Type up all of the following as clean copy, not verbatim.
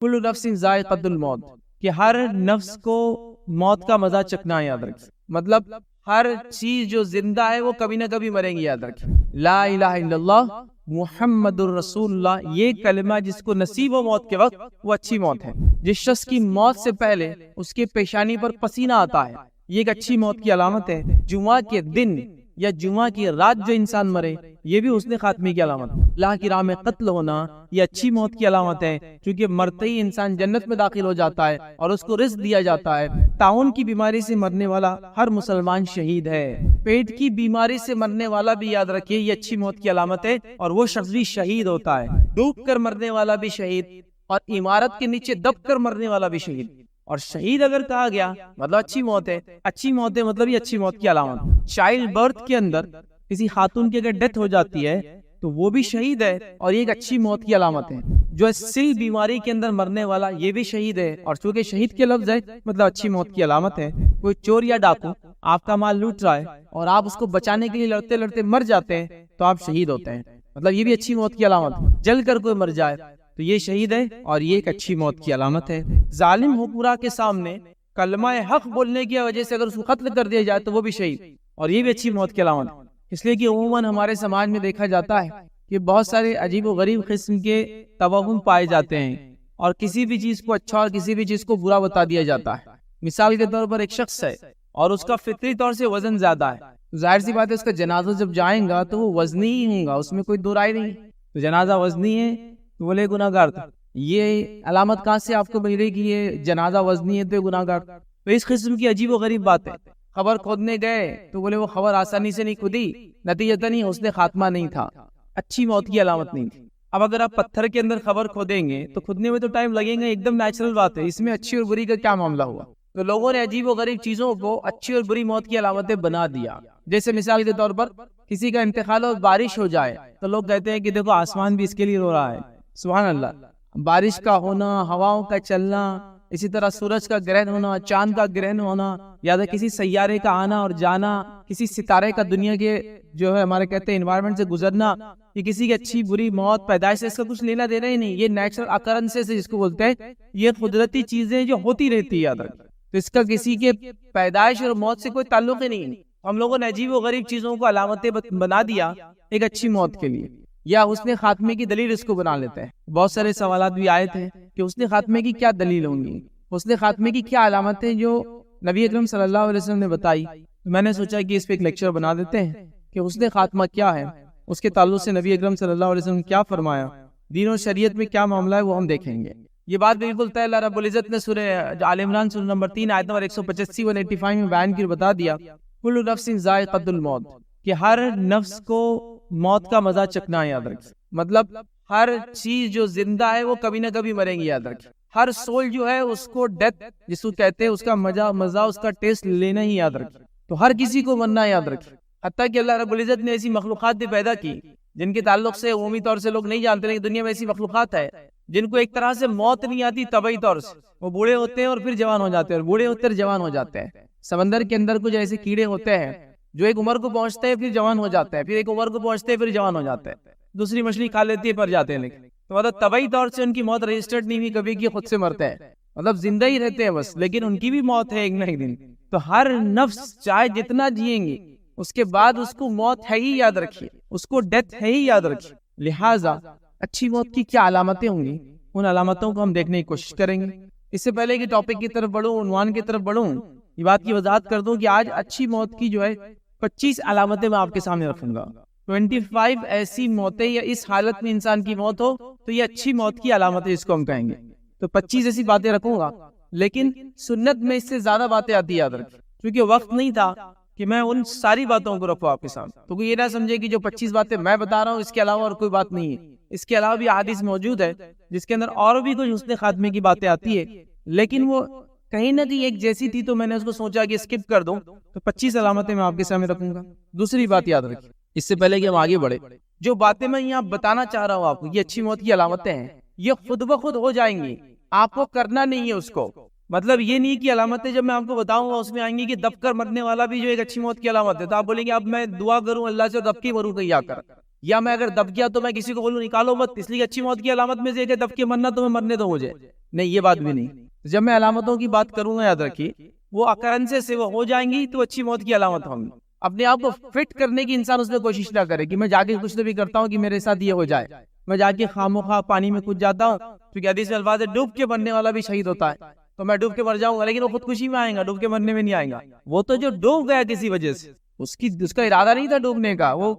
کل نفس ذائقۃ الموت، کہ ہر نفس کو موت کا مزہ چکھنا ہے، یاد رکھیں۔ مطلب ہر چیز جو زندہ ہے وہ کبھی نہ کبھی مریں گی، یاد رکھیں۔ لا الہ الا اللہ محمد الرسول اللہ، یہ کلمہ جس کو نصیب ہو موت کے وقت، وہ اچھی موت ہے۔ جس شخص کی موت سے پہلے اس کے پیشانی پر پسینہ آتا ہے، یہ ایک اچھی موت کی علامت ہے۔ جمعہ کے دن یا جمعہ کی رات جو انسان مرے، یہ بھی حسن خاتمے کی علامت ہے۔ اللہ کی راہ میں قتل ہونا یہ اچھی موت کی علامت ہے، کیونکہ مرتے ہی انسان جنت میں داخل ہو جاتا ہے اور اس کو رزق دیا جاتا ہے۔ طاعون کی بیماری سے مرنے والا ہر مسلمان شہید ہے۔ پیٹ کی بیماری سے مرنے والا بھی، یاد رکھیے، یہ اچھی موت کی علامت ہے، اور وہ شخص بھی شہید ہوتا ہے۔ ڈوب کر مرنے والا بھی شہید، اور عمارت کے نیچے دب کر مرنے والا بھی شہید۔ اور شہید اگر کہا گیا مطلب اچھی موت ہے، اچھی موت ہے مطلب یہ اچھی موت کی علامت۔ چائلڈ برتھ کے اندر کسی خاتون کی اگر ڈیتھ ہو جاتی ہے تو وہ بھی شہید ہے، اور یہ ایک اچھی موت کی علامت ہے۔ جو سل بیماری کے اندر مرنے والا یہ بھی شہید ہے، اور چونکہ شہید کے لفظ ہے مطلب اچھی موت کی علامت ہے۔ کوئی چور یا ڈاکو آپ کا مال لوٹ رہا ہے اور آپ اس کو بچانے کے لیے لڑتے لڑتے مر جاتے ہیں تو آپ شہید ہوتے ہیں، مطلب یہ بھی اچھی موت کی علامت ہے۔ جل کر کوئی مر جائے تو یہ شہید ہے، اور یہ ایک اچھی موت کی علامت ہے۔ ظالم حکمراں کے سامنے کلمہ حق بولنے کی وجہ سے اگر اس کو قتل کر دیا جائے تو وہ بھی شہید، اور یہ بھی اچھی موت کی علامت ہے۔ اس لیے کہ عموماً ہمارے سماج میں دیکھا جاتا ہے کہ بہت سارے عجیب و غریب قسم کے توہم پائے جاتے ہیں، اور کسی بھی چیز کو اچھا اور کسی بھی چیز کو برا بتا دیا جاتا ہے۔ مثال کے طور پر ایک شخص ہے اور اس کا فطری طور سے وزن زیادہ ہے، ظاہر سی بات ہے اس کا جنازہ جب جائیں گا تو وہ وزنی ہی ہوں گا، اس میں کوئی دو رائے نہیں۔ تو جنازہ وزنی ہے تو بولے گناہ گار تھا۔ یہ علامت کہاں سے آپ کو مل رہی کہ یہ جنازہ وزنی ہے تو یہ گناہ گار؟ تو اس قسم کی عجیب و غریب بات ہے۔ خبر کھودنے گئے تو بولے وہ خبر آسانی سے نہیں کھودی، نتیجتاً ہی حسن خاتمہ نہیں تھا، اچھی موت کی علامت نہیں تھی۔ اب اگر آپ پتھر کے اندر خبر کھودیں گے تو کھودنے میں تو ٹائم لگے گا، ایک دم نیچرل بات ہے، اس میں اچھی اور بری کا کیا معاملہ ہوا؟ تو لوگوں نے عجیب و غریب چیزوں کو اچھی اور بری موت کی علامتیں بنا دیا۔ جیسے مثال کے طور پر کسی کا انتقال اور بارش ہو جائے تو لوگ کہتے ہیں کہ دیکھو آسمان بھی اس کے لیے رو رہا ہے۔ سبحان اللہ، بارش کا ہونا، ہواؤں کا چلنا، اسی طرح سورج کا گرہن ہونا، چاند کا گرہن ہونا، یا کسی سیارے کا آنا اور جانا، کسی ستارے کا دنیا کے جو ہے ہمارے کہتے ہیں انوائرمنٹ سے گزرنا، یہ کسی کی اچھی بری موت پیدائش سے اس کا کچھ لینا دینا ہی نہیں۔ یہ نیچرل اکرنسز جس کو بولتے ہیں، یہ قدرتی چیزیں جو ہوتی رہتی ہے، یاد رکھیں۔ تو اس کا کسی کے پیدائش اور موت سے کوئی تعلق ہی نہیں۔ ہم لوگوں نے عجیب و غریب چیزوں کو علامتیں بنا دیا ایک اچھی موت کے لیے، یا حسن خاتمے کی دلیل اس کو بنا لیتے ہیں۔ بہت سارے سوالات بھی آئے تھے کہ حسن خاتمے کی کیا دلیل ہوں گی، حسن خاتمے کی کیا علامتیں جو نبی اکرم صلی اللہ علیہ وسلم نے بتائی۔ میں نے سوچا کہ اس پہ ایک لیکچر بنا دیتے ہیں کہ حسن خاتمہ کیا ہے، اس کے تعلق سے نبی اکرم صلی اللہ علیہ وسلم کیا فرمایا، دین و شریعت میں کیا معاملہ ہے، وہ ہم دیکھیں گے۔ یہ بات بالکل طے اللہ رب العزت نے سورہ آل عمران سورہ نمبر 3 آیت نمبر 185 185 میں بیان کی بتا دیا، کل نفس ذائقۃ الموت، کہ ہر نفس کو موت کا مزہ چکھنا ہے، یاد رکھیں۔ مطلب ہر چیز جو زندہ ہے وہ کبھی نہ کبھی مریں گی، یاد رکھیں۔ ہر سول جو ہے اس کو ڈیتھ جس کو کہتے ہیں، اس کا مزہ اس کا ٹیسٹ لینا ہی، یاد رکھیں۔ تو ہر کسی کو مرنا ہے، یاد رکھیں۔ حتیٰ کہ اللہ رب العزت نے ایسی مخلوقات بھی پیدا کی جن کے تعلق سے عمومی طور سے لوگ نہیں جانتے، لیکن دنیا میں ایسی مخلوقات ہے جن کو ایک طرح سے موت نہیں آتی طبعی طور سے، وہ بوڑھے ہوتے ہیں اور پھر جوان ہو جاتے ہیں، اور بوڑھے ہوتے ہیں جوان ہو جاتے ہیں۔ سمندر کے اندر کچھ ایسے کیڑے ہوتے ہیں جو ایک عمر کو پہنچتے ہیں پھر جوان ہو جاتے ہیں، پھر ایک عمر کو پہنچتے ہیں پھر جوان ہو جاتے ہیں، دوسری مچھلی کھا لیتی ہے پر جاتے ہیں، لیکن تو مطلب طبعی طور سے ان کی موت رجسٹرڈ نہیں ہوئی کبھی، کی خود سے مرتے ہیں، مطلب زندہ ہی رہتے ہیں بس، لیکن ان کی بھی موت ہے ایک نہ ایک دن۔ تو ہر نفس چاہے جتنا جئیں گے اس کے بعد اس کو موت ہے ہی، یاد رکھیے، اس کو ڈیتھ ہے ہی، یاد رکھیے۔ لہٰذا اچھی موت کی کیا علامتیں ہوں گی، ان علامتوں کو ہم دیکھنے کی کوشش کریں گے۔ اس سے پہلے کہ ٹاپک کی طرف بڑھوں، عنوان کی طرف بڑھوں، یہ بات کی وضاحت کر دوں کہ آج اچھی موت کی جو ہے 25 علامتیں میں آپ کے سامنے رکھوں گا۔ 25 ایسی موتیں یا اس حالت میں انسان کی موت ہو تو یہ اچھی موت کی علامتیں اس کو ہم کہیں گے۔ تو 25 ایسی باتیں رکھوں گا، لیکن سنت میں اس سے زیادہ باتیں آتی، یاد رکھیں، کیونکہ وقت نہیں تھا کہ میں ان ساری باتوں کو رکھوں آپ کے سامنے۔ تو کوئی یہ نہ سمجھے کہ جو 25 باتیں میں بتا رہا ہوں اس کے علاوہ اور کوئی بات نہیں ہے، اس کے علاوہ بھی حدیث موجود ہے جس کے اندر اور بھی کچھ حسن خاتمے کی باتیں آتی ہے، لیکن وہ کہیں نہ کہیں ایک جیسی تھی تو میں نے اس کو سوچا کہ اسکپ کر دوں، تو 25 علامتیں میں آپ کے سامنے رکھوں گا۔ دوسری بات یاد رکھیں، اس سے پہلے کہ ہم آگے بڑھے، جو باتیں میں یہاں بتانا چاہ رہا ہوں آپ کو، یہ اچھی موت کی علامتیں ہیں، یہ خود بخود ہو جائیں گی، آپ کو کرنا نہیں ہے اس کو۔ مطلب یہ نہیں کہ علامتیں جب میں آپ کو بتاؤں گا اس میں آئیں گی کہ دب کر مرنے والا بھی جو ایک اچھی موت کی علامت ہے، تو آپ بولیں گے اب میں دعا کروں اللہ سے دب کے مروں کہیں آ کر، یا میں اگر دب گیا تو میں کسی کو بولوں نکالو مت، اس لیے اچھی موت کی علامت میں سے کہ دب کے مرنا، تو میں مرنے دو مجھے، نہیں یہ بات بھی نہیں۔ جب میں علامتوں کی بات کروں گا یاد رکھیے وہ اکرنسے سے وہ ہو جائیں گی تو اچھی موت کی علامت ہوں گی۔ اپنے آپ کو فٹ کرنے کی انسان اس میں کوشش نہ کرے کہ میں جا کے کچھ تو بھی کرتا ہوں کہ میرے ساتھ یہ ہو جائے، میں جا کے خواہ پانی میں کود جاتا ہوں، کیونکہ حدیث میں الفاظ ہے ڈوب کے مرنے والا بھی شہید ہوتا ہے، تو میں ڈوب کے مر جاؤں گا، لیکن وہ خودکشی میں آئے گا، ڈوب کے مرنے میں نہیں آئے گا۔ وہ تو جو ڈوب گیا کسی وجہ سے، اس کا ارادہ نہیں تھا ڈوبنے کا، وہ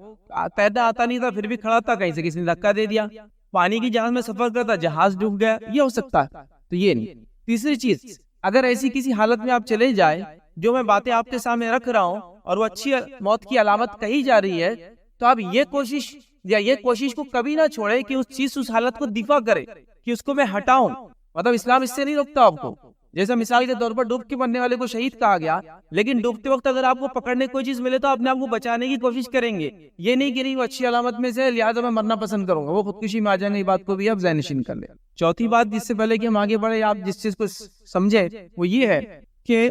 تیرنا آتا نہیں تھا، پھر بھی کھڑا تھا، کہیں سے کسی نے دھکا دے دیا، پانی کی جہاز میں سفر کرتا، جہاز ڈوب گیا، یہ ہو سکتا ہے، تو یہ نہیں۔ تیسری چیز، اگر ایسی کسی حالت میں آپ چلے جائیں جو میں باتیں آپ کے سامنے رکھ رہا ہوں اور وہ اچھی موت کی علامت کہی جا رہی ہے، تو آپ یہ کوشش کو کبھی نہ چھوڑے کہ اس حالت کو دفاع کرے کہ اس کو میں ہٹاؤں۔ مطلب اسلام اس سے نہیں روکتا آپ کو، جیسا مثال کے طور پر ڈوب کے مرنے والے کو شہید کہا گیا، لیکن ڈوبتے وقت اگر آپ کو پکڑنے کوئی چیز ملے تو آپ اپنے آپ کو بچانے کی کوشش کریں گے، یہ نہیں کہ نہیں وہ اچھی علامت میں سے لہٰذا میں مرنا پسند کروں گا، وہ خودکشی میں آ جائیں گے، یہ بات کو بھی آپ ذہن نشین کر لیں۔ چوتھی بات جس سے پہلے کہ ہم آگے بڑھے آپ جس چیز کو سمجھے وہ یہ ہے کہ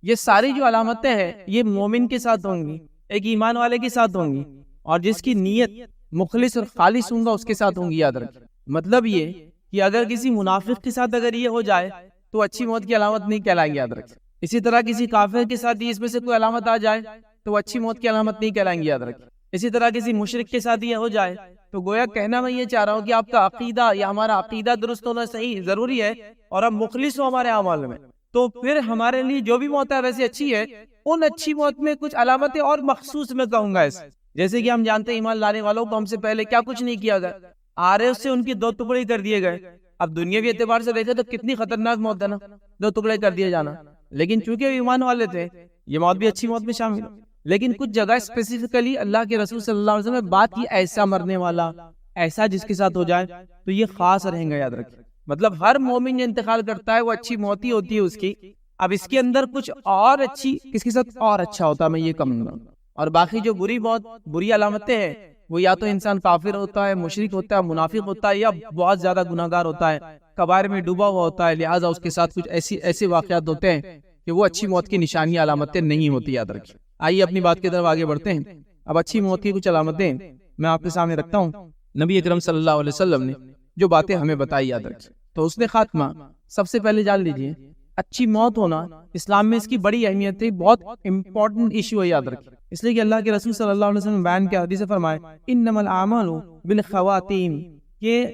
یہ ساری جو علامتیں ہیں یہ مومن کے ساتھ ہوں گی، ایک ایمان والے کے ساتھ ہوں گی، اور جس کی نیت مخلص اور خالص ہوں گا اس کے ساتھ ہوں گی، یاد رکھیں۔ مطلب یہ کہ اگر کسی منافق کے ساتھ اگر یہ ہو جائے تو اچھی موت کی علامت نہیں کہلائے گی، یاد رکھیں۔ اسی طرح کسی کافر کے ساتھ اس میں سے کوئی علامت آ جائے تو وہ اچھی موت کی علامت نہیں کہلائیں گی، یاد رکھیں۔ اسی طرح کسی مشرک کے ساتھ یہ ہو جائے تو گویا کہنا میں یہ چاہ رہا ہوں کہ آپ کا عقیدہ یا ہمارا عقیدہ درست ہونا صحیح ضروری ہے، اور ہم مخلص ہو ہمارے اعمال میں، تو پھر ہمارے لیے جو بھی موت ہے ویسے اچھی ہے۔ ان اچھی موت میں کچھ علامتیں اور مخصوص میں کہوں گا اس، جیسے کہ ہم جانتے ہیں ایمان لانے والوں کو ہم سے پہلے کیا کچھ نہیں کیا گیا، آرے اس سے ان کی دو ٹکڑے کر دیے گئے۔ اب دنیاوی اعتبار سے دیکھیں تو کتنی خطرناک موت ہے نا، دو ٹکڑے کر دیے جانا، لیکن چونکہ ایمان والے تھے یہ موت بھی اچھی موت میں شامل ہے۔ لیکن کچھ جگہ اسپیسیفکلی اللہ کے رسول صلی اللہ علیہ وسلم نے بات کی ایسا مرنے والا، ایسا جس کے ساتھ ہو جائے تو یہ خاص رہیں گا، یاد رکھیں۔ مطلب ہر مومن جو انتقال کرتا ہے وہ اچھی موت ہی ہوتی ہے اس کی، اب اس کے اندر کچھ اور اچھی کس کے ساتھ اور اچھا ہوتا ہے میں یہ کہوں گا، اور باقی جو بری موت بری علامتیں ہیں وہ یا تو انسان کافر ہوتا ہے، مشرک ہوتا ہے، منافق ہوتا ہے، یا بہت زیادہ گناہگار ہوتا ہے، کبائر میں ڈوبا ہوا ہوتا ہے، لہٰذا اس کے ساتھ کچھ ایسے واقعات ہوتے ہیں کہ وہ اچھی موت کی نشانی علامتیں نہیں ہوتی، یاد رکھیں۔ آئیے اپنی بات کی طرف آگے بڑھتے ہیں۔ اب اچھی موت کی کچھ علامتیں میں آپ کے سامنے رکھتا ہوں، نبی اکرم صلی اللہ علیہ وسلم نے جو باتیں ہمیں بتائی، یاد رکھیں۔ تو اس نے خاتمہ سب سے پہلے جان لیجئے، اچھی موت ہونا اسلام میں اس کی بڑی اہمیت ہے، بہت امپورٹنٹ ایشو ہے، یاد رکھیں۔ اس لیے کہ اللہ کے رسول صلی اللہ علیہ وسلم بیان کے حدیث فرمائے انما الاعمال بالخواتیم، یہ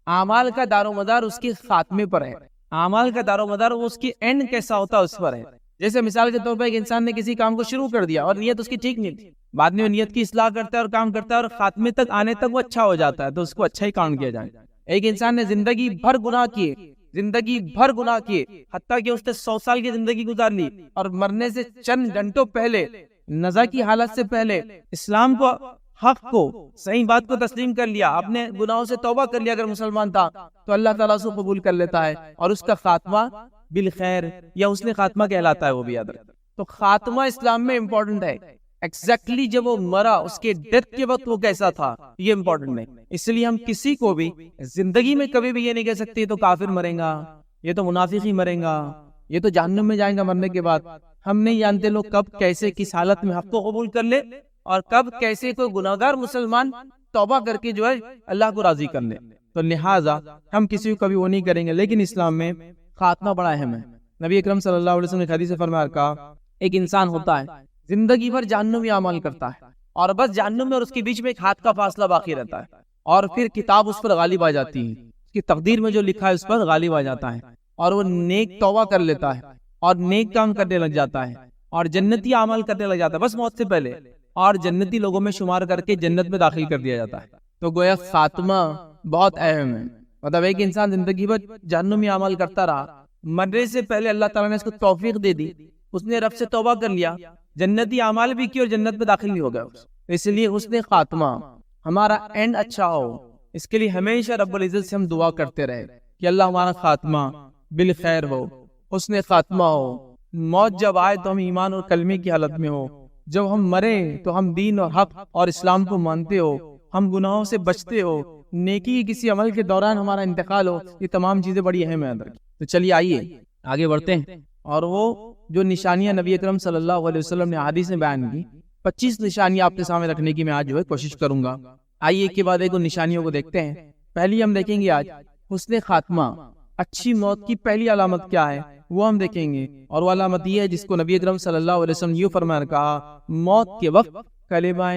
اعمال کا دار و مدار اس کے خاتمے پر ہے، اعمال کا دار و مدار اس کی اینڈ کیسا ہوتا ہے اس پر ہے۔ جیسے مثال کے طور پر ایک انسان نے کسی کام کو شروع کر دیا اور نیت اس کی ٹھیک نہیں تھی، بعد میں وہ نیت کی اصلاح کرتا ہے اور کام کرتا ہے اور خاتمے تک آنے تک وہ اچھا ہو جاتا ہے، تو اس کو اچھا ہی کاؤنٹ کیا جائے۔ ایک انسان نے زندگی بھر گناہ کیے، حتیٰ کہ اس نے 100 سال کی زندگی گزار لی، اور مرنے سے چند گھنٹوں پہلے، نزا کی حالت سے پہلے اسلام کو، حق کو، صحیح بات کو تسلیم کر لیا، اپنے گناہوں سے توبہ کر لیا، اگر مسلمان تھا تو اللہ تعالیٰ اس کو قبول کر لیتا ہے، اور اس کا خاتمہ بالخیر یا اس نے خاتمہ کہلاتا ہے، وہ بھی یاد رکھیں۔ تو خاتمہ اسلام میں امپورٹنٹ ہے، ایگزیکٹلی جب وہ مرا اس کے ڈیتھ کے وقت وہ کیسا تھا یہ امپورٹنٹ ہے۔ اس لیے ہم کسی کو بھی زندگی میں کبھی بھی یہ نہیں کہہ سکتے یہ تو کافر مریں گا، یہ تو منافق ہی مریں گا، یہ تو جہنم میں جائیں گا مرنے کے بعد۔ ہم نہیں جانتے لوگ کب کیسے کس حالت میں حق کو قبول کر لے، اور کب کیسے کوئی گناہگار مسلمان توبہ کر کے جو ہے اللہ کو راضی کر لے، تو لہٰذا ہم کسی کو کبھی وہ نہیں کریں گے۔ لیکن اسلام میں خاتمہ بڑا اہم ہے۔ نبی اکرم صلی اللہ علیہ وسلم نے حدیث فرمایا، کہا ایک انسان ہوتا ہے زندگی بھر جہنمی اعمال کرتا ہے، اور بس جہنم میں اور اس کے بیچ میں ایک ہاتھ کا فاصلہ باقی رہتا ہے، اور پھر کتاب اس پر غالب آ جاتی ہے، اس کی تقدیر میں جو لکھا ہے اس پر غالب آ جاتا ہے، اور وہ نیک توبہ کر لیتا ہے اور نیک کام کرنے لگ جاتا ہے اور جنتی اعمال کرنے لگ جاتا ہے بس موت سے پہلے، اور جنتی لوگوں میں شمار کر کے جنت میں داخل کر دیا جاتا ہے۔ تو گویا خاتمہ بہت اہم ہے، مطلب ایک انسان زندگی بھر جہنمی اعمال کرتا رہا، مرنے سے پہلے اللہ تعالیٰ نے اس کو توفیق دے دی، اس نے رب سے توبہ کر لیا، جنتی اعمال بھی کی اور جنت میں داخل بھی ہو گیا، اس لیے اس نے خاتمہ ہمارا اینڈ اچھا ہو، اس کے لیے ہمیشہ رب العزت سے ہم دعا کرتے رہے کہ اللہ ہمارا خاتمہ بالخیر ہو، حسن خاتمہ ہو، موت جب آئے تو ہم ایمان اور کلمے کی حالت میں ہو، جب ہم مرے تو ہم دین اور حق اور اسلام کو مانتے ہو، ہم گناہوں سے بچتے ہو، نیکی کی کسی عمل کے دوران ہمارا انتقال ہو، یہ تمام چیزیں بڑی اہم ہیں اندر کی۔ تو چلیے آئیے آگے بڑھتے ہیں، اور وہ جو نشانیاں نبی اکرم صلی اللہ علیہ وسلم نے حدیث میں بیان کی، 25 نشانیاں آپ کے سامنے رکھنے کی میں آج جو ہے کوشش کروں گا، آئیے ایک کے بعد ایک نشانیوں کو دیکھتے ہیں. پہلی ہم دیکھیں گے آج حسن خاتمہ، اچھی موت کی پہلی علامت کیا ہے وہ ہم دیکھیں گے. اور وہ علامت یہ ہے جس کو نبی اکرم صلی اللہ علیہ وسلم یوں فرمایا کہا، موت کے وقت کلمہ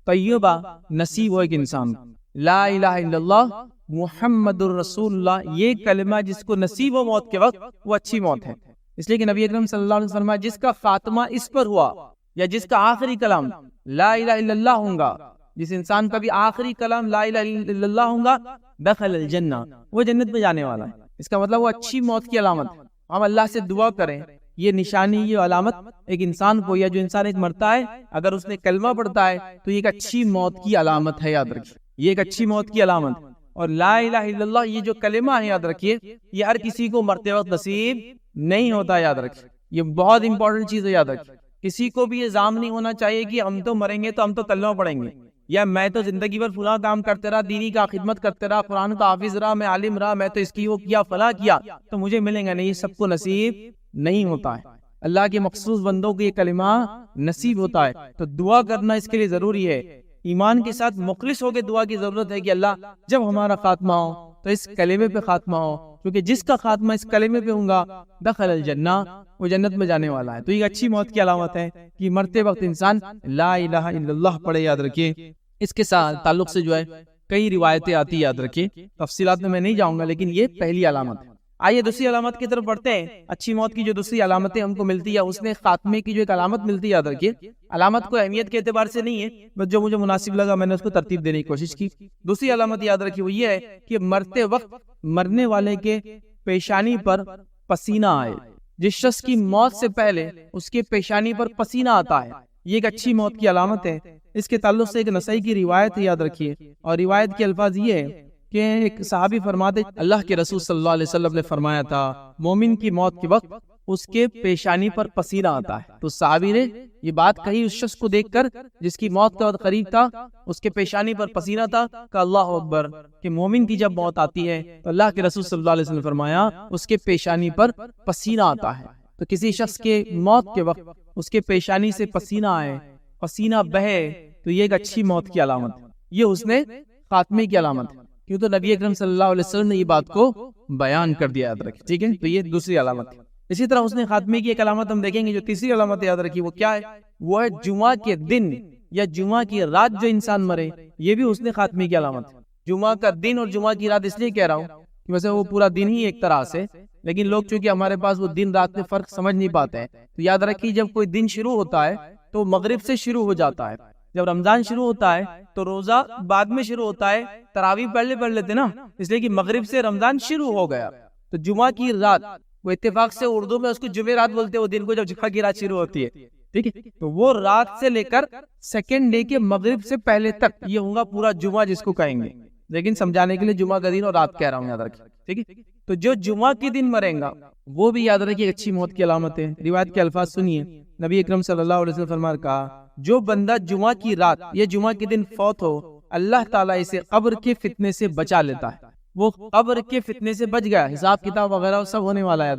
طیبہ نصیب ہو ایک انسان کو. لا الہ الا اللہ محمد الرسول اللہ، یہ کلمہ جس کو نصیب ہو موت کے وقت وہ اچھی موت ہے. اس لیے کہ نبی اکرم صلی اللہ علیہ وسلم فرمایا جس کا خاتمہ اس پر ہوا یا جس کا آخری کلام لا الہ الا اللہ ہوگا، جس انسان کا بھی آخری کلام لا الہ الا اللہ ہوگا، دخل الجنہ، وہ جنت میں جانے والا ہے. اس کا مطلب وہ اچھی موت کی علامت. ہم اللہ سے دعا کریں یہ نشانی، یہ علامت ایک انسان کو، یا جو انسان ایک مرتا ہے اگر اس نے کلمہ پڑھتا ہے تو یہ ایک اچھی موت کی علامت ہے. یاد رکھیے یہ ایک اچھی موت کی علامت. اور لا الہ الا اللہ یہ جو کلمہ ہے یاد رکھیے یہ ہر کسی کو مرتے وقت نصیب نہیں ہوتا. یاد رکھیے یہ بہت امپورٹنٹ چیز ہے. یاد رکھیے کسی کو بھی یہ ظام نہیں ہونا چاہیے کہ ہم تو مریں گے تو ہم تو کلمہ پڑھیں گے، یا میں تو زندگی بھر فلاں کام کرتے رہا، دینی کا خدمت کرتے رہا، قرآن کا حافظ رہا، میں عالم رہا، میں تو اس کی وہ کیا فلاں کیا تو مجھے ملیں گا نہیں. یہ سب کو نصیب نہیں ہوتا ہے. اللہ کے مخصوص بندوں کو یہ کلمہ نصیب ہوتا ہے. تو دعا کرنا اس کے لیے ضروری ہے. ایمان کے ساتھ مخلص ہو کے دعا کی ضرورت ہے کہ اللہ جب ہمارا خاتمہ ہو تو اس کلمے پہ خاتمہ ہو، کیونکہ جس کا خاتمہ اس کلمے پہ ہوگا دخل الجنہ، وہ جنت میں جانے والا ہے. تو یہ اچھی موت کی علامت ہے کہ مرتے وقت انسان لا الہ الا اللہ پڑھے. یاد رکھیے اس کے ساتھ تعلق سے جو ہے کئی روایتیں آتی. یاد رکھیے تفصیلات میں نہیں جاؤں گا، لیکن یہ پہلی علامت ہے. آئیے دوسری علامت کی طرف بڑھتے ہیں. اچھی موت کی جو دوسری علامتیں ہم کو ملتی ہے، اس نے خاتمے کی جو ایک علامت ملتی ہے. یاد رکھیے علامت کو اہمیت کے اعتبار سے نہیں ہے، بس جو مجھے مناسب لگا میں نے اس کو ترتیب دینے کی کوشش کی. دوسری علامت یاد رکھیے وہ یہ ہے کہ مرتے وقت مرنے والے کے پیشانی پر پسینہ آئے. جس شخص کی موت سے پہلے اس کے پیشانی پر پسینہ آتا ہے یہ ایک اچھی موت کی علامت ہے. اس کے تعلق سے ایک نسائی کی روایت ہے. یاد رکھیے اور روایت کے الفاظ یہ ہے کہ ایک صحابی فرماتے اللہ کے رسول صلی اللہ علیہ وسلم نے فرمایا تھا مومن کی موت کے وقت اس کے پیشانی پر پسینہ آتا ہے. تو صحابی نے یہ بات کہی اس شخص کو دیکھ کر جس کی موت کا وقت قریب تھا، اس کے پیشانی پر پسینہ تھا. کہ اللہ اکبر، کہ مومن کی جب موت آتی ہے تو اللہ کے رسول صلی اللہ علیہ وسلم نے فرمایا اس کے پیشانی پر پسینہ آتا ہے. تو کسی شخص کے موت کے وقت اس کے پیشانی سے پسینہ آئے، پسینہ بہے، تو یہ ایک اچھی موت کی علامت ہے. یہ حسن خاتمے کی علامت ہے، کیوں تو نبی اکرم صلی اللہ علیہ وسلم نے یہ بات کو بیان کر دیا. یاد رکھیں ٹھیک ہے. تو یہ دوسری علامت ہے. اسی طرح حسن خاتمے کی ایک علامت ہم دیکھیں گے جو تیسری علامت یاد رکھیے وہ کیا ہے، وہ ہے جمعہ کے دن یا جمعہ کی رات جو انسان مرے، یہ بھی حسن خاتمے کی علامت ہے. جمعہ کا دن اور جمعہ کی رات اس لیے کہہ رہا ہوں کہ ویسے وہ پورا دن ہی ایک طرح سے، لیکن لوگ چونکہ ہمارے پاس وہ دن رات میں فرق سمجھ نہیں پاتے ہیں. تو یاد رکھیے جب کوئی دن شروع ہوتا ہے تو مغرب سے شروع ہو جاتا ہے. جب رمضان شروع ہوتا ہے تو روزہ بعد میں شروع ہوتا ہے، تراویح پہلے پڑھ لیتے نا، اس لیے کہ مغرب سے رمضان شروع ہو گیا. تو جمعہ کی رات وہ اتفاق سے اردو میں اس کو جمعہ رات بولتے ہیں، وہ دن کو جب جمعہ کی رات شروع ہوتی ہے. ٹھیک ہے. تو وہ رات سے لے کر سیکنڈ ڈے کے مغرب سے پہلے تک یہ ہوگا پورا جمعہ جس کو کہیں گے، لیکن سمجھانے کے لیے جمعہ کا دن اور رات کہہ رہا ہوں. یاد رکھیں ٹھیک ہے. تو جو جمعہ کے دن مریں گا وہ بھی یاد رکھیے اچھی موت کی علامت ہے. روایت کے الفاظ سنیے. نبی اکرم صلی اللہ علیہ وسلم فرمایا کہا جو بندہ جمعہ کی رات یا جمعہ کے دن فوت ہو اللہ تعالیٰ اسے قبر کے فتنے سے بچا لیتا ہے. وہ قبر کے فتنے سے بچ گیا، حساب کتاب وغیرہ سب ہونے والا ہے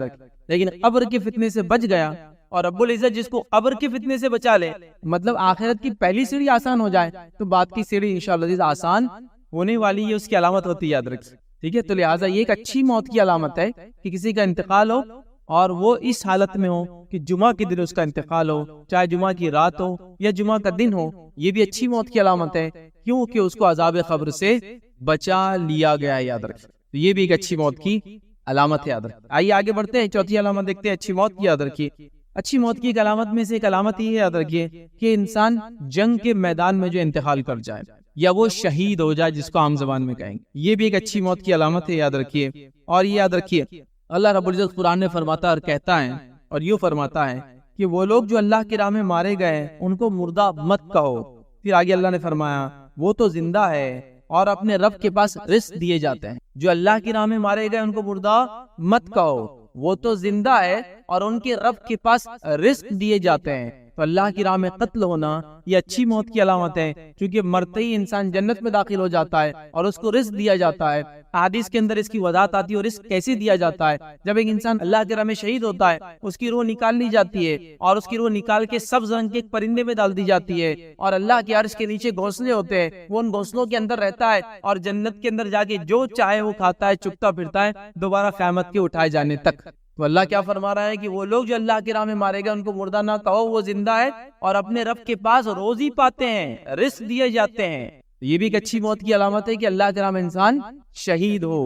لیکن قبر کے فتنے سے بچ گیا. اور رب العزت جس کو قبر کے فتنے سے بچا لے، مطلب آخرت کی پہلی سیڑھی آسان ہو جائے تو بعد کی سیڑھی انشاءاللہ آسان ہونے والی ہے، اس کی علامت ہوتی ہے. یاد رکھیں ٹھیک ہے. تو لہٰذا یہ ایک اچھی موت کی علامت ہے کہ کسی کا انتقال ہو اور وہ اس حالت میں ہو کہ جمعہ کے دن اس کا انتقال ہو، چاہے جمعہ کی رات ہو یا جمعہ کا دن ہو. یہ بھی اچھی موت کی علامت ہے کیونکہ اس کو عذاب قبر سے بچا لیا گیا ہے. یاد رکھیں تو یہ بھی ایک اچھی موت کی علامت ہے. یاد رکھیں. آئیے آگے بڑھتے ہیں، چوتھی علامت دیکھتے ہیں اچھی موت کی. یاد رکھیے اچھی موت کی ایک علامت میں سے ایک علامت یہ ہے یاد رکھیے کہ انسان جنگ کے میدان میں جو انتقال کر جائے یا وہ شہید ہو جائے، جس کو عام زبان میں کہیں گے، یہ بھی ایک اچھی موت کی علامت ہے. یاد رکھیے. اور یہ یاد رکھیے اللہ رب العزت قرآن میں فرماتا اور کہتا ہے اور یوں فرماتا ہے کہ وہ لوگ جو اللہ کی راہ میں مارے گئے ان کو مردہ مت کہو. پھر آگے اللہ نے فرمایا وہ تو زندہ ہے اور اپنے رب کے پاس رزق دیے جاتے ہیں. جو اللہ کی راہ میں مارے گئے ان کو مردہ مت کہو، وہ تو زندہ ہے اور ان کے رب کے پاس رزق دیے جاتے ہیں. تو اللہ کی راہ میں قتل ہونا یہ اچھی موت کی علامت ہے، کیونکہ مرتے ہی انسان جنت میں داخل ہو جاتا ہے اور اس کو رزق دیا جاتا ہے۔ حدیث کے اندر اس کی وضاحت آتی ہے، اور رزق کیسے دیا جاتا ہے؟ جب ایک انسان اللہ کی راہ میں شہید ہوتا ہے، اس کی روح نکال لی جاتی ہے اور اس کی روح نکال کے سبز رنگ کے ایک پرندے میں ڈال دی جاتی ہے، اور اللہ کے عرش کے نیچے گھونسلے ہوتے ہیں، وہ ان گھونسلوں کے اندر رہتا ہے اور جنت کے اندر جا کے جو چاہے وہ کھاتا ہے، چکتا پھرتا ہے دوبارہ قیامت کے اٹھائے جانے تک۔ تو اللہ کیا فرما رہا ہے کہ وہ لوگ جو اللہ کی راہ میں مارے گئے ان کو مردہ نہ کہو، وہ زندہ ہے اور اپنے رب کے پاس روزی پاتے ہیں، رزق دیے جاتے ہیں۔ یہ بھی ایک اچھی موت کی علامت ہے کہ اللہ کی راہ میں انسان شہید ہو،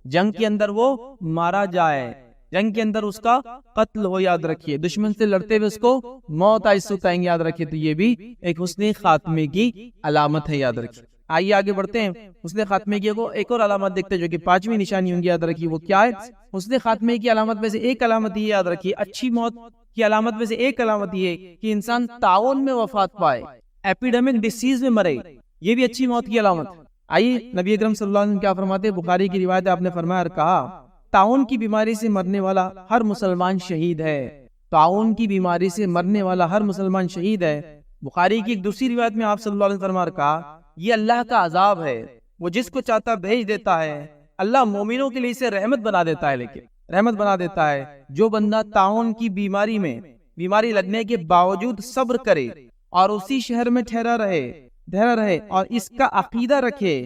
جنگ کے اندر وہ مارا جائے، جنگ کے اندر اس کا قتل ہو، یاد رکھیے، دشمن سے لڑتے ہوئے اس کو موت آئی سو کہیں گے، یاد رکھیے۔ تو یہ بھی ایک حسن خاتمے کی علامت ہے، یاد رکھیے۔ آئیے آگے بڑھتے ہیں، حسن خاتمے کی ایک اور علامت دیکھتے ہیں جو کہ 5ویں نشانی ہوں گی، یاد رکھیے وہ کیا ہے؟ حسن خاتمے کی علامت میں سے ایک علامت یہ یاد رکھیے، اچھی موت کی علامت میں سے ایک علامت یہ کہ انسان تعاون میں وفات پائے، ایپیڈیمک ڈیسیز میں مرے، یہ بھی اچھی موت کی علامت۔ آئیے نبی اکرم صلی اللہ علیہ وسلم کیا فرماتے ہیں؟ بخاری کی روایت ہے، آپ نے فرمایا اور کہا، تعاون کی بیماری سے مرنے والا ہر مسلمان شہید ہے، تعاون کی بیماری سے مرنے والا ہر مسلمان شہید ہے۔ بخاری کی ایک دوسری روایت میں آپ صلی اللہ علیہ وسلم فرمایا اور کہا، یہ اللہ کا عذاب ہے، وہ جس کو چاہتا بھیج دیتا ہے، اللہ مومنوں کے لیے اسے رحمت بنا دیتا ہے، لیکن رحمت بنا دیتا ہے۔ جو بندہ تعاون کی بیماری میں بیماری لگنے کے باوجود صبر کرے اور اسی شہر میں ٹھہرا رہے اور اس کا عقیدہ رکھے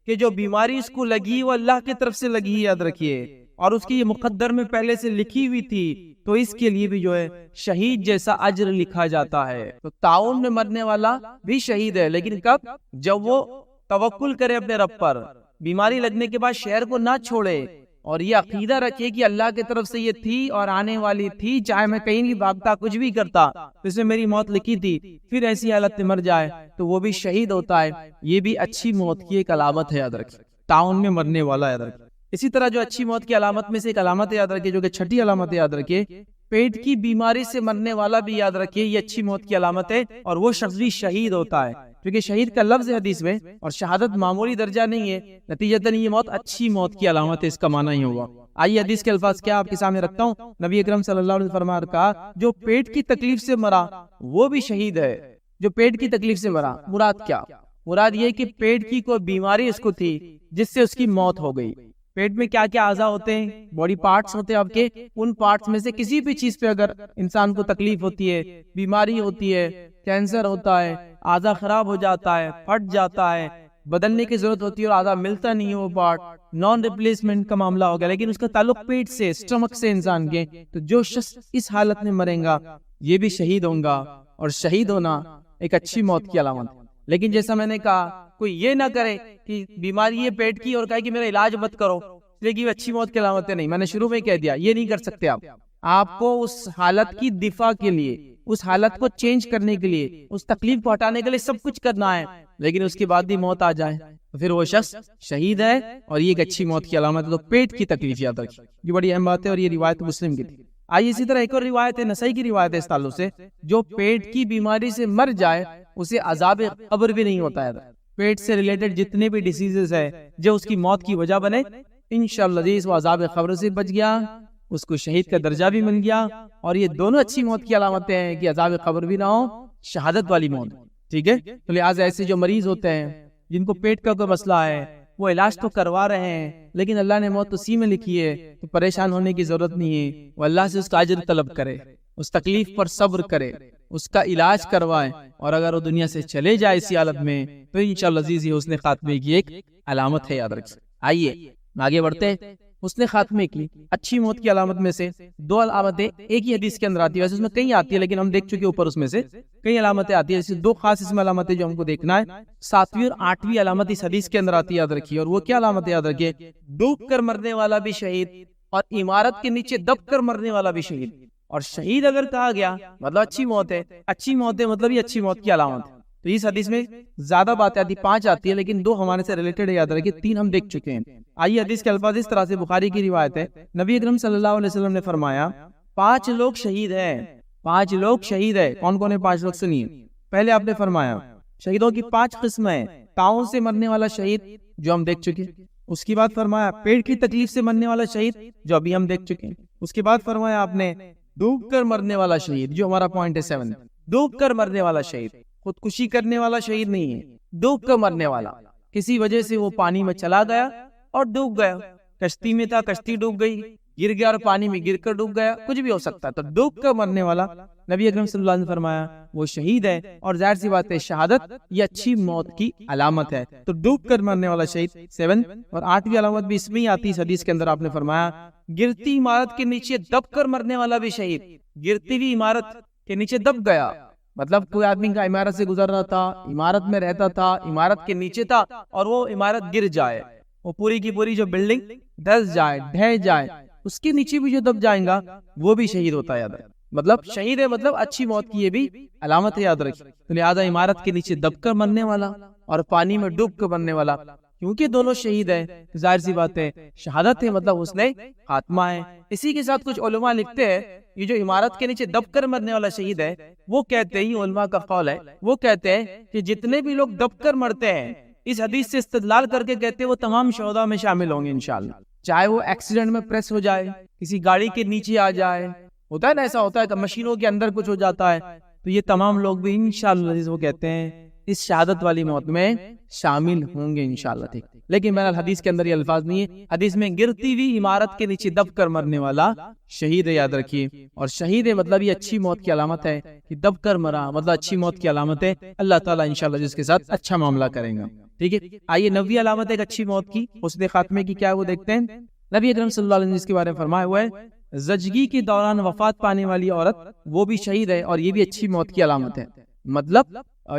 کہ جو بیماری اس کو لگی وہ اللہ کی طرف سے لگی، یاد رکھیے، اور اس کی یہ مقدر میں پہلے سے لکھی ہوئی تھی، تو اس کے لیے بھی جو ہے شہید جیسا اجر لکھا جاتا ہے۔ تو تعاون میں مرنے والا بھی شہید ہے، لیکن کب؟ جب وہ توکل کرے اپنے رب پر، بیماری لگنے کے بعد شہر کو نہ چھوڑے اور یہ عقیدہ رکھے کہ اللہ کی طرف سے یہ تھی اور آنے والی تھی، چاہے میں کہیں بھی بھاگتا، کچھ بھی کرتا، اس میں میری موت لکھی تھی، پھر ایسی حالت میں مر جائے تو وہ بھی شہید ہوتا ہے۔ یہ بھی اچھی موت کی ایک علامت ہے، یاد رکھیں، تعاون میں مرنے والا، یاد رکھیں۔ اسی طرح جو اچھی موت کی علامت میں سے ایک علامت یاد رکھیے، جو کہ 6ٹھی علامت یاد رکھیے، پیٹ کی بیماری سے مرنے والا بھی، یاد رکھیے، یہ اچھی موت کی علامت ہے، اور وہ شخص بھی شہید ہوتا ہے، کیونکہ شہید کا لفظ ہے حدیث میں، اور شہادت معمولی درجہ نہیں ہے، نتیجتاً یہ موت اچھی موت کی علامت ہے، اس کا معنی ہی ہوگا۔ آئیے حدیث کے الفاظ کیا آپ کے سامنے رکھتا ہوں۔ نبی اکرم صلی اللہ علیہ وسلم فرمایا، کہا، جو پیٹ کی تکلیف سے مرا وہ بھی شہید ہے۔ جو پیٹ کی تکلیف سے مرا، مراد کیا؟ مراد یہ کہ پیٹ کی کوئی بیماری اس کو تھی جس سے اس کی موت ہو گئی۔ پیٹ میں کیا کیا اعضاء ہوتے ہیں؟ باڈی پارٹس ہوتے ہیں آپ کے، ان پارٹس میں سے کسی بھی چیز پہ اگر انسان کو تکلیف ہوتی ہے، بیماری ہوتی ہے، کینسر ہوتا ہے، اعضاء خراب ہو جاتا ہے، پھٹ جاتا ہے، بدلنے کی ضرورت ہوتی ہے اور اعضاء ملتا نہیں ہے، وہ پارٹ نان ریپلیسمنٹ کا معاملہ ہو گیا، لیکن اس کا تعلق پیٹ سے، اسٹمک سے انسان کے، تو جو شخص اس حالت میں مرے گا یہ بھی شہید ہوگا، اور شہید ہونا ایک اچھی موت کی علامت۔ لیکن جیسا میں نے کہا، کوئی یہ نہ کرے کہ بیماری ہے پیٹ کی اور کہے کہ میرا علاج مت کرو، لیکن یہ اچھی موت کی علامتیں نہیں، میں نے شروع میں کہہ دیا، یہ نہیں کر سکتے آپ کو اس حالت کی دفاع کے لیے، اس حالت کو چینج کرنے کے لیے، اس تکلیف کو ہٹانے کے لیے سب کچھ کرنا ہے، لیکن اس کے بعد بھی موت آ جائے تو پھر وہ شخص شہید ہے، اور یہ ایک اچھی موت کی علامت ہے۔ تو پیٹ کی تکلیف یاد رکھیں، یہ بڑی اہم بات ہے، اور یہ روایت مسلم کی تھی۔ آئیے اسی طرح ایک اور روایت ہے، نسائی کی روایت ہے اس تعلق سے، جو پیٹ کی بیماری سے مر جائے اسے عذاب قبر بھی نہیں ہوتا ہے۔ پیٹ سے ریلیٹڈ جتنے بھی ڈیزیزز ہے جو اس کی موت کی وجہ بنے، انشاءاللہ وہ عذاب قبر سے بچ گیا، اس کو شہید کا درجہ بھی مل گیا، اور یہ دونوں اچھی موت کی علامتیں ہیں کہ عذاب قبر بھی نہ ہو، شہادت والی موت، ٹھیک ہے۔ تو لہٰذا ایسے جو مریض ہوتے ہیں جن کو پیٹ کا کوئی مسئلہ ہے، وہ علاج تو کروا رہے ہیں، لیکن اللہ نے موت اسی میں لکھی ہے، تو پریشان ہونے کی ضرورت نہیں ہے، وہ اللہ سے اس کا اجر طلب کرے، اس تکلیف پر صبر کرے، اس کا علاج کروائے، اور اگر وہ دنیا سے چلے جائے اسی حالت میں تو انشاءاللہ عزیز حسن خاتمے کی ایک علامت ہے، یاد رکھیں۔ آئیے آگے بڑھتے ہیں، حسن خاتمے کی اچھی موت کی علامت میں سے 2 علامتیں ایک ہی حدیث کے اندر آتی ہے، ویسے اس میں کئی آتی ہے لیکن ہم دیکھ چکے اوپر، اس میں سے کئی علامتیں آتی ہیں، جیسے 2 خاص اس میں علامتیں جو ہم کو دیکھنا ہے۔ 7ویں اور 8ویں علامت اس حدیث کے اندر آتی ہے، یاد رکھیے، اور وہ کیا علامت ہے؟ یاد رکھیے، ڈوب کر مرنے والا بھی شہید، اور عمارت کے نیچے دب کر مرنے والا بھی شہید۔ اور شہید اگر کہا گیا مطلب اچھی موت ہے، اچھی موت ہے مطلب یہ اچھی موت کی علامت ہے۔ تو اس حدیث میں زیادہ باتیں آتی، 5 آتی ہے، لیکن 2 ہمارے سے ریلیٹڈ ہے، یاد رکھیے، 3 ہم دیکھ چکے ہیں۔ آئیے حدیث کے الفاظ اس طرح سے، بخاری کی روایت ہے، نبی اکرم صلی اللہ علیہ وسلم نے فرمایا، 5 لوگ شہید ہیں، 5 لوگ شہید ہیں۔ کون کون ہیں 5 لوگ؟ سنیے، پہلے آپ نے فرمایا شہیدوں کی 5 قسمیں ہیں، تعاون سے مرنے والا شہید جو ہم دیکھ چکے، اس کے بعد فرمایا پیٹ کی تکلیف سے مرنے والا شہید جو ابھی ہم دیکھ چکے ہیں، اس کے بعد فرمایا آپ نے ڈوب کر مرنے والا شہید جو ہمارا پوائنٹ ہے 7، ڈوب کر مرنے والا شہید، خودکشی کرنے والا شہید نہیں ہے، ڈوب کر مرنے والا، کسی وجہ سے وہ پانی میں چلا گیا اور ڈوب گیا، کشتی میں تھا، کشتی ڈوب گئی، گر گیا اور پانی میں گر کر ڈوب گیا، کچھ بھی ہو سکتا ہے، تو ڈوب کر مرنے والا نبی اکرم صلی اللہ علیہ وسلم نے فرمایا وہ شہید ہے، اور ظاہر سی بات ہے شہادت یہ اچھی موت کی علامت ہے، تو ڈوب کر مرنے والا شہید 7 اور 8ویں علامت بھی اس میں ہی آتی ہے، اس حدیث کے اندر آپ نے فرمایا گرتی عمارت کے نیچے دب کر مرنے والا بھی شہید، گرتی ہوئی عمارت کے نیچے دب گیا، مطلب کوئی آدمی کا عمارت سے گزر رہا تھا، عمارت میں رہتا تھا، عمارت کے نیچے تھا اور وہ عمارت گر جائے، وہ پوری کی پوری جو بلڈنگ دھس جائے، ڈھہ جائے، اس کے نیچے بھی جو دب جائیں گا وہ بھی شہید ہوتا ہے، یاد رکھ، مطلب شہید ہے، مطلب اچھی موت کی یہ بھی علامت ہے، یاد رکھ، تو لہذا عمارت کے نیچے دب کر مرنے والا اور پانی میں ڈوب کر مرنے والا، کیونکہ دونوں شہید ہیں، ظاہر سی بات ہے شہادت ہے، مطلب اس نے خاتمہ ہے۔ اسی کے ساتھ کچھ علماء لکھتے ہیں یہ جو عمارت کے نیچے دب کر مرنے والا شہید ہے، وہ کہتے ہیں، علماء کا قول ہے، وہ کہتے ہیں کہ جتنے بھی لوگ دب کر مرتے ہیں اس حدیث سے استدلال کر کے کہتے ہیں وہ تمام شہداء میں شامل ہوں گے انشاءاللہ، چاہے وہ ایکسیڈنٹ میں پریس ہو جائے، کسی گاڑی کے نیچے آ جائے، ہوتا ہے نا، ایسا ہوتا ہے کہ مشینوں کے اندر کچھ ہو جاتا ہے، تو یہ تمام لوگ بھی انشاءاللہ وہ کہتے ہیں اس شہادت والی موت میں شامل ہوں گے انشاءاللہ، ٹھیک، لیکن بہرحال حدیث کے اندر یہ الفاظ نہیں ہے، حدیث میں گرتی ہوئی عمارت کے نیچے دب کر مرنے والا شہید ہے، یاد رکھیے، اور شہید ہے مطلب یہ اچھی موت کی علامت ہے کہ دب کر مرا، مطلب اچھی موت کی علامت ہے، اللہ تعالیٰ انشاءاللہ جس کے ساتھ اچھا معاملہ کریں گا، ٹھیک ہے۔ آئیے 9ویں علامت ایک اچھی موت کی، حسن خاتمے کی کیا ہے وہ دیکھتے ہیں۔ نبی اکرم صلی اللہ علیہ وسلم نے اس کے بارے میں فرمایا ہوا ہے زچگی کے دوران وفات پانے والی عورت وہ بھی شہید ہے اور یہ بھی اچھی موت کی علامت ہے، مطلب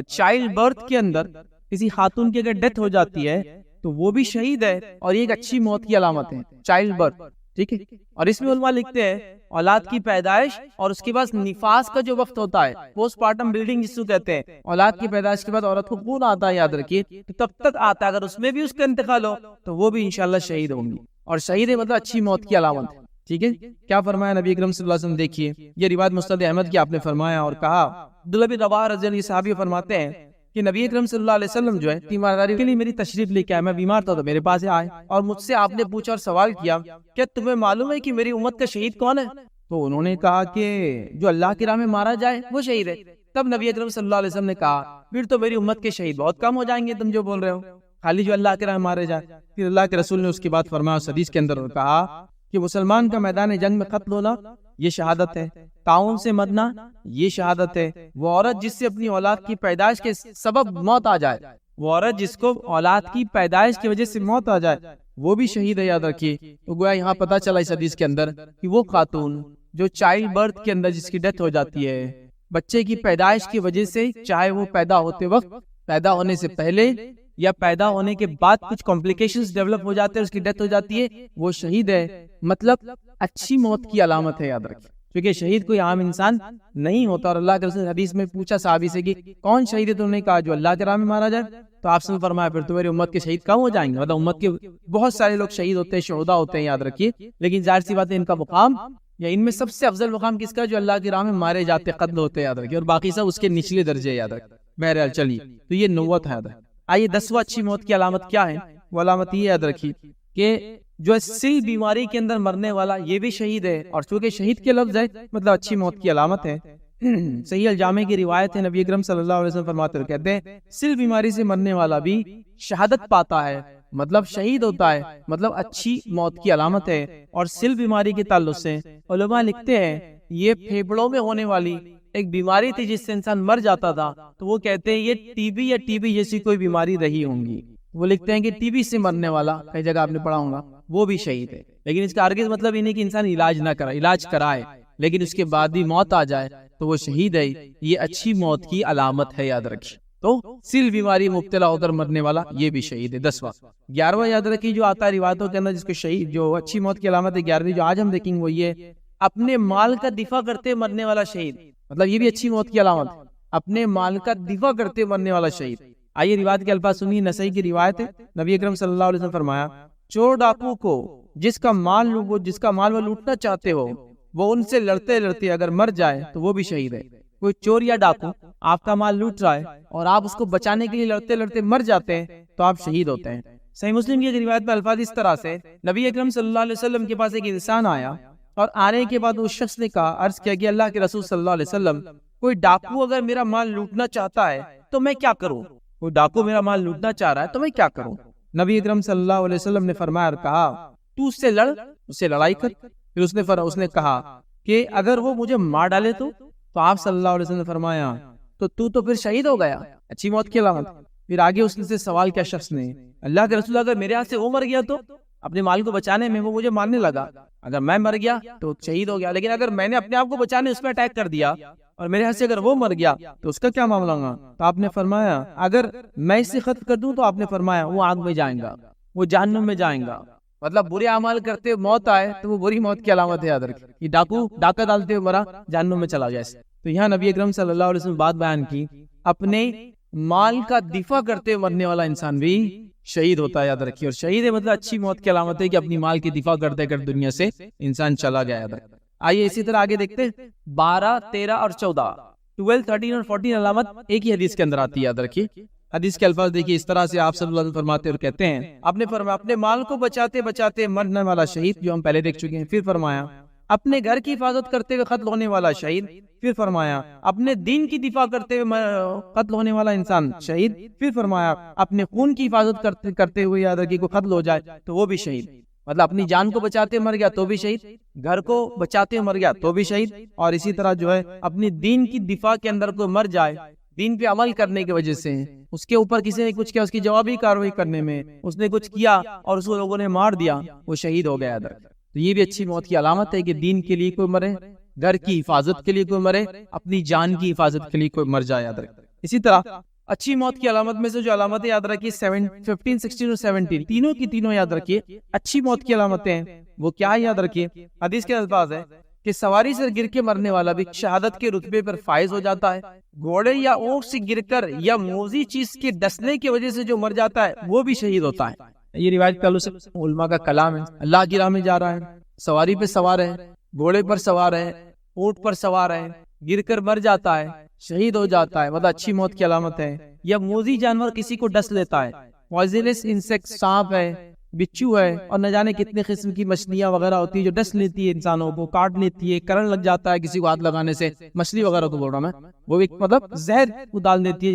چائلڈ برتھ کے اندر کسی خاتون کی اگر ڈیتھ ہو جاتی ہے تو وہ بھی شہید ہے اور یہ ایک اچھی موت کی علامت ہے، چائلڈ برتھ، ٹھیک ہے۔ اور اس میں علماء لکھتے ہیں اولاد کی پیدائش اور اس کے بعد نفاس کا جو وقت ہوتا ہے، پوسٹ پارٹم بلیڈنگ جس کو کہتے ہیں، اولاد کی پیدائش کے بعد عورت کو خون آتا ہے، یاد رکھیے، تو تب تک آتا ہے، اگر اس میں بھی اس کا انتقال ہو تو وہ بھی انشاءاللہ شہید ہوں گی، اور شہید ہے مطلب اچھی موت کی علامت ہے، ٹھیک ہے۔ کیا فرمایا نبی اکرم صلی اللہ علیہ وسلم، دیکھیے یہ روایت مسند احمد کی آپ نے فرمایا اور کہا، عبداللہ بن رواحہ رضی اللہ عنہ صحابی فرماتے ہیں کہ نبی اکرم صلی اللہ علیہ وسلم جو ہے تیمارداری کے لیے میری تشریف لے کے آئے، میں بیمار تھا تو میرے پاس آئے اور مجھ سے آپ نے پوچھا اور سوال کیا کیا تمہیں معلوم ہے کہ میری امت کا شہید کون ہے؟ تو انہوں نے کہا کہ جو اللہ کی راہ میں مارا جائے وہ شہید ہے۔ تب نبی اکرم صلی اللہ علیہ وسلم نے کہا پھر تو میری امت کے شہید بہت کم ہو جائیں گے، تم جو بول رہے ہو، خالی جو اللہ کی راہ میں مارے جائے۔ پھر اللہ کے رسول نے اس کی بات فرمایا، اس حدیث کے اندر کہا کہ مسلمان کا میدان جنگ میں قتل ہونا یہ شہادت ہے، تعاون سے مرنا یہ شہادت ہے، وہ عورت جس سے اپنی اولاد کی پیدائش کے سبب موت آ جائے، وہ عورت جس کو اولاد کی پیدائش کی وجہ سے موت آ جائے وہ بھی شہید ہے، یاد رکھیے۔ تو گویا یہاں پتہ چلا اس حدیث کے اندر کہ وہ خاتون جو چائلڈ برتھ کے اندر جس کی ڈیتھ ہو جاتی ہے بچے کی پیدائش کی وجہ سے، چاہے وہ پیدا ہوتے وقت، پیدا ہونے سے پہلے یا پیدا ہونے کے بعد کچھ کمپلیکیشنز ڈیولپ ہو جاتے ہیں، اس کی ڈیتھ ہو جاتی ہے، وہ شہید ہے، مطلب اچھی موت کی علامت ہے، یاد رکھیں، کیونکہ شہید کوئی عام انسان نہیں ہوتا۔ اور اللہ کے رسول حدیث میں پوچھا صحابی سے کہ کون شہید ہے، تو انہوں نے کہا جو اللہ کے راہ میں مارا جائے، تو آپ نے فرمایا پھر تو میری امت کے شہید کم ہو جائیں گے، مطلب امت کے بہت سارے لوگ شہید ہوتے ہیں، شہداء ہوتے ہیں، یاد رکھیے، لیکن ظاہر سی بات ہے ان کا مقام یا ان میں سب سے افضل مقام کس کا؟ جو اللہ کی راہ میں مارے جاتے، قتل ہوتے، یاد رکھیے، اور باقی سب اس کے نچلے درجے، یاد رکھیں۔ بہرحال چلیے، تو یہ نوت ہے، یاد رکھیں۔ آئیے 10واں اچھی موت کی علامت کیا ہے؟ وہ علامت یہ یاد رکھی کہ جو سل بیماری کے اندر مرنے والا یہ بھی شہید ہے، اور چونکہ شہید کے لفظ ہے مطلب اچھی موت کی علامت ہے۔ صحیح الجامع کی روایت ہے، نبی اکرم صلی اللہ علیہ وسلم فرماتے ہوئے کہتے ہیں سل بیماری سے مرنے والا بھی شہادت پاتا ہے، مطلب شہید ہوتا ہے، مطلب اچھی موت کی علامت ہے۔ اور سل بیماری کے تعلق سے علماء لکھتے ہیں یہ پھیپھڑوں میں ہونے والی ایک بیماری تھی جس سے انسان مر جاتا تھا، تو وہ کہتے ہیں یہ ٹی بی یا ٹی بی جیسی کوئی بیماری رہی ہوں گی۔ وہ لکھتے ہیں کہ ٹی بی سے مرنے والا، کئی جگہ آپ نے پڑھا ہوگا، وہ بھی شہید ہے، لیکن اس کا ہرگز مطلب یہ نہیں کہ انسان علاج نہ کرے، علاج کرائے لیکن اس کے بعد بھی موت آ جائے تو وہ شہید ہے، یہ اچھی موت کی علامت ہے، یاد رکھیے۔ تو سل بیماری مبتلا ہو کر مرنے والا یہ بھی شہید ہے۔ 10واں 11واں یاد رکھیے جو آتا ہے روایتوں کے اندر جس کو شہید جو اچھی موت کی علامت ہے 11ویں جو آج ہم دیکھیں گے وہ یہ اپنے مال کا دفاع کرتے مرنے والا شہید، مطلب یہ بھی اچھی موت کی علامت، اپنے مال کا دفاع کرتے مرنے والا شہید۔ آئیے روایت کے الفاظ سنیے، نسائی کی روایت ہے، نبی اکرم صلی اللہ علیہ وسلم فرمایا چور ڈاکو کو جس کا مال وہ لوٹنا چاہتے ہو وہ ان سے لڑتے لڑتے اگر مر جائے تو وہ بھی شہید ہے۔ کوئی چور یا ڈاکو آپ کا مال لوٹ رہا ہے اور آپ اس کو بچانے کے لیے لڑتے لڑتے مر جاتے ہیں تو آپ شہید ہوتے ہیں۔ صحیح مسلم کی روایت میں الفاظ اس طرح سے، نبی اکرم صلی اللہ علیہ وسلم کے پاس ایک انسان آیا اور آنے کے بعد اس شخص نے کہا، عرض کیا کہ اللہ کے رسول صلی اللہ علیہ وسلم کوئی ڈاکو اگر میرا مال لوٹنا چاہتا ہے تو میں کیا کروں؟ کوئی ڈاکو میرا مال لوٹنا چاہ رہا ہے تو میں کیا کروں؟ نبی اکرم صلی اللہ علیہ وسلم نے فرمایا اور کہا تو اس سے لڑ، اس سے لڑائی کر۔ پھر اس نے کہا کہ اگر وہ مجھے مار ڈالے تو آپ صلی اللہ علیہ وسلم نے فرمایا تو پھر شہید ہو گیا، اچھی موت کی علامت۔ پھر آگے اس نے سے سوال کیا شخص نے، اللہ کے رسول اگر میرے ہاتھ سے وہ مر گیا تو اپنے مال کو بچانے میں وہ مجھے مارنے لگا، اگر میں مر گیا تو شہید ہو گیا، لیکن اگر میں نے اپنے آپ کو بچانے اس پہ اٹیک کر دیا اور میرے ہاتھ سے اگر وہ مر گیا تو اس کا کیا معاملہ ہوگا؟ تو آپ نے فرمایا اگر میں اسے ختم کر دوں تو آپ نے فرمایا وہ آگ میں جائیں گا، وہ جہنم میں جائیں گا۔ مطلب برے اعمال کرتے موت آئے تو وہ بری موت کی علامت ہے، یاد رکھیں۔ یہ ڈاکو ڈاکہ ڈالتے ہوئے مرا، جہنم میں چلا گیا۔ تو یہاں نبی اکرم صلی اللہ علیہ وسلم بات بیان کی، اپنے مال کا دفاع کرتے ہوئے مرنے والا انسان بھی شہید ہوتا ہے، یاد رکھیے۔ اور شہید ہے مطلب اچھی موت کی علامت ہے کہ اپنی مال کی دفاع کرتے کرتے دنیا سے انسان چلا گیا، یاد رکھیں۔ آئیے اسی طرح آگے دیکھتے ہیں 12، 13 اور 14، 12، 13 اور 14 علامت ایک ہی حدیث کے اندر آتی ہے، یاد رکھیے۔ حدیث کے الفاظ دیکھیے، اس طرح سے آپ صلی اللہ علیہ وسلم فرماتے اور کہتے ہیں، آپ نے فرمایا اپنے مال کو بچاتے بچاتے مرنے والا شہید، جو ہم پہلے دیکھ چکے ہیں۔ پھر فرمایا اپنے گھر کی حفاظت کرتے ہوئے قتل ہونے والا شہید۔ پھر فرمایا اپنے دین کی دفاع کرتے ہوئے قتل ہونے والا انسان شہید۔ پھر فرمایا اپنے خون کی حفاظت کرتے ہوئے یاد رکھیے کوئی قتل ہو جائے تو وہ بھی شہید۔ مطلب اپنی جان کو بچاتے مر گیا تو بھی شہید، گھر کو بچاتے مر گیا تو بھی شہید، اور اسی طرح جو ہے اپنی دین کی دفاع کے اندر کوئی مر جائے، دین پہ عمل کرنے کی وجہ سے، اس کے اوپر کسی نے کچھ کیا، اس کی جوابی کارروائی کرنے میں اس نے کچھ کیا اور اس کو لوگوں نے مار دیا، وہ شہید ہو گیا۔ تو یہ بھی اچھی موت کی علامت ہے کہ دین کے لیے کوئی مرے، گھر کی حفاظت کے لیے کوئی مرے، اپنی جان کی حفاظت کے لیے کوئی مر جائے، یاد رکھیں۔ اسی طرح اچھی موت کی علامت میں سے جو علامتیں یاد رکھیے 15، 16 اور 17، تینوں کی تینوں یاد رکھیے اچھی موت کی علامتیں ہیں۔ وہ کیا ہے یاد رکھیے، حدیث کے الفاظ ہے کہ سواری سے گر کے مرنے والا بھی شہادت کے رتبے پر فائز ہو جاتا ہے، گھوڑے یا اونٹ سے گر کر یا موذی چیز کے ڈسنے کی وجہ سے جو مر جاتا ہے وہ بھی شہید ہوتا ہے۔ یہ روایت پہلو سے علماء کا کلام ہے۔ اللہ کی راہ میں جا رہا ہے، سواری پہ سوار ہے، گھوڑے پر سوار ہے، اونٹ پر سوار ہے، گر کر مر جاتا ہے، شہید ہو جاتا ہے، مطلب اچھی موت کی علامت ہے۔ یا موذی جانور کسی کو ڈس لیتا ہے، پوائزنس انسیکٹ، سانپ ہے، بچھو ہے، اور نہ جانے کتنے قسم کی مچھلیاں وغیرہ ہوتی ہے جو ڈس لیتی ہے انسانوں کو، کاٹ لیتی ہے، کرنٹ لگ جاتا ہے کسی کو ہاتھ لگانے سے، مچھلی وغیرہ کو بول رہا میں، وہ بھی مطلب زہر کو ڈال دیتی ہے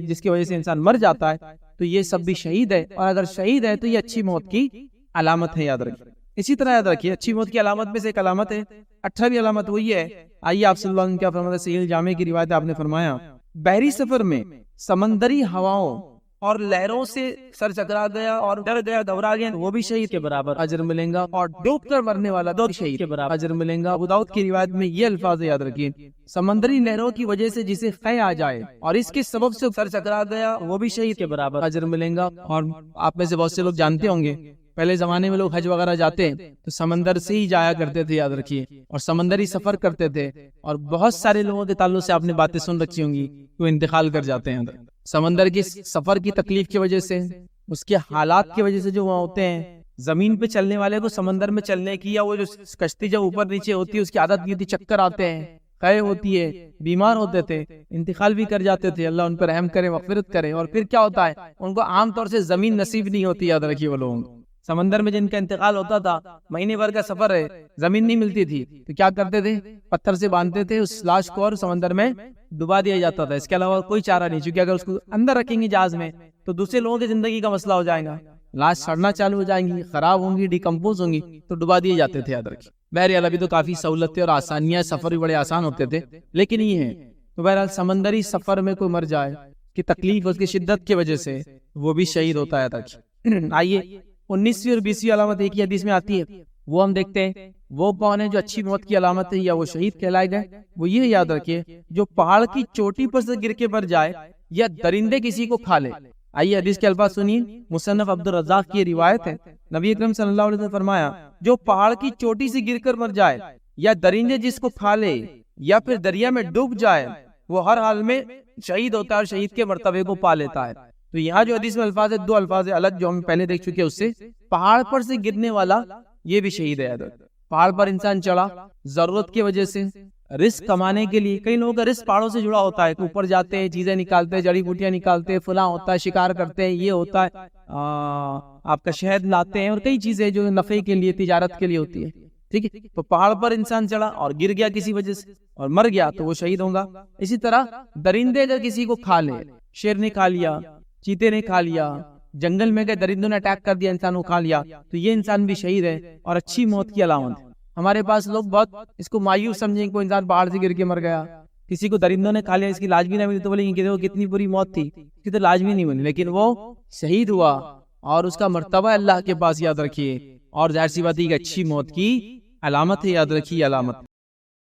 جس کی وجہ سے انسان مر جاتا ہے، تو یہ سب بھی شہید ہے۔ اور اگر شہید ہے تو یہ اچھی موت کی علامت ہے، یاد رکھیے۔ اسی طرح یاد رکھیے اچھی موت کی علامت میں سے ایک علامت ہے 18ویں علامت، وہ یہ ہے، آئیے آپ صلی اللہ علیہ وسلم کیا فرماتے ہیں، صحیح الجامع کی روایت ہے، آپ نے فرمایا بحری سفر میں سمندری ہواؤں اور لہروں سے سر چکرا گیا اور ڈر گیا، گھبرا گیا، وہ بھی شہید کے برابر اجر ملے گا، اور ڈوب کر مرنے والا دو شہید کے برابر اجر ملے گا۔ ابو داؤد کی روایت میں یہ الفاظ یاد رکھیے، سمندری لہروں کی وجہ سے جسے قے آ جائے اور اس کے سبب سے سر چکرا گیا، وہ بھی شہید کے برابر اجر ملے گا۔ اور آپ میں سے بہت سے لوگ جانتے ہوں گے پہلے زمانے میں لوگ حج وغیرہ جاتے ہیں تو سمندر سے ہی جایا کرتے تھے، یاد رکھیے، اور سمندری سفر کرتے تھے، اور بہت سارے لوگوں کے تعلق سے آپ نے باتیں سن رکھی ہوں گی، وہ انتقال کر جاتے ہیں سمندر کی سفر کی تکلیف کی وجہ سے، اس کے حالات کی وجہ سے جو وہاں ہوتے ہیں، زمین پہ چلنے والے کو سمندر میں چلنے کی، یا وہ جو کشتی جب اوپر نیچے ہوتی ہے اس کی عادت نہیں ہوتی، چکر آتے ہیں، قے ہوتی ہے، بیمار ہوتے تھے، انتقال بھی کر جاتے تھے، اللہ ان پر رحم کرے، مغفرت کرے۔ اور پھر کیا ہوتا ہے، ان کو عام طور سے زمین نصیب نہیں ہوتی، یاد رکھیے، وہ لوگ سمندر میں جن کا انتقال ہوتا تھا، مہینے بھر کا سفر ہے، زمین نہیں ملتی تھی، تو کیا کرتے تھے، پتھر سے باندھتے تھے اس لاش کو اور سمندر میں ڈبا دیا جاتا تھا۔ اس کے علاوہ کوئی چارہ نہیں، چونکہ اگر اس کو اندر رکھیں گے جہاز میں تو دوسرے لوگوں کی زندگی کا مسئلہ ہو جائے گا، لاش سڑنا چالو ہو جائیں گی، خراب ہوں گی، ڈیکمپوز ہوں گی، تو ڈبا دیے جاتے تھے، یاد رکھیے۔ بہرحال ابھی تو کافی سہولتیں اور آسانیاں، سفر بھی بڑے آسان ہوتے تھے، لیکن یہ ہے تو بہرحال سمندری سفر میں کوئی مر جائے کہ تکلیف اس کی شدت کی وجہ سے، وہ بھی شہید ہوتا ہے، یاد رکھیے۔ آئیے 19ویں اور 20ویں علامت ایک ہی حدیث میں آتی ہے، وہ ہم دیکھتے ہیں، وہ کون ہے جو اچھی موت کی علامت ہے یا وہ شہید کہلائے گئے، وہ یہ یاد رکھیے جو پہاڑ کی چوٹی پر سے گر کے مر جائے یا درندے کسی کو کھا لے۔ آئیے حدیث کے الفاظ سنیے، مصنف عبد الرزاق کی روایت ہے، نبی اکرم صلی اللہ علیہ وسلم نے فرمایا جو پہاڑ کی چوٹی سے گر کر مر جائے یا درندے جس کو کھا لے یا پھر دریا میں ڈوب جائے، وہ ہر حال میں شہید ہوتا ہے اور شہید کے مرتبے کو پا لیتا ہے۔ تو یہاں جو حدیث میں الفاظ ہے، دو الفاظ الگ جو ہم پہلے دیکھ چکے، اس سے پہاڑ پر سے گرنے والا یہ بھی شہید ہے۔ پہاڑ پر انسان چڑھا ضرورت کی وجہ سے، رزق کمانے کے لیے، کئی لوگوں کا رزق پہاڑوں سے جڑا ہوتا ہے، اوپر جاتے ہیں، چیزیں نکالتے ہیں، جڑی بوٹیاں نکالتے ہیں، فلاں ہوتا ہے، شکار کرتے ہیں، یہ ہوتا ہے، آپ کا شہد لاتے ہیں، اور کئی چیزیں جو نفع کے لیے، تجارت کے لیے ہوتی ہے۔ ٹھیک ہے، تو پہاڑ پر انسان چڑھا اور گر گیا کسی وجہ سے اور مر گیا تو وہ شہید ہوگا۔ اسی طرح درندے اگر کسی کو کھا لے، شیر نے کھا لیا، چیتے نے کھا لیا، جنگل میں گئے درندوں نے اٹیک کر دیا، انسان کو کھا لیا، تو یہ انسان بھی شہید ہے اور اچھی موت کی علامت ہے۔ ہمارے پاس لوگ بہت اس کو مایوس سمجھیں، کوئی انسان پہاڑ سے گر کے مر گیا، کسی کو درندوں نے کھا لیا، اس کی لاج بھی نہ ملی تو بولیں گے کہ دیکھو کتنی بری موت تھی، اس کی تو لاج بھی نہیں ملی، لیکن وہ شہید ہوا اور اس کا مرتبہ اللہ کے پاس، یاد رکھیے۔ اور ظاہر سی بات ہے کہ اچھی موت کی علامت ہے، یاد رکھیے علامت۔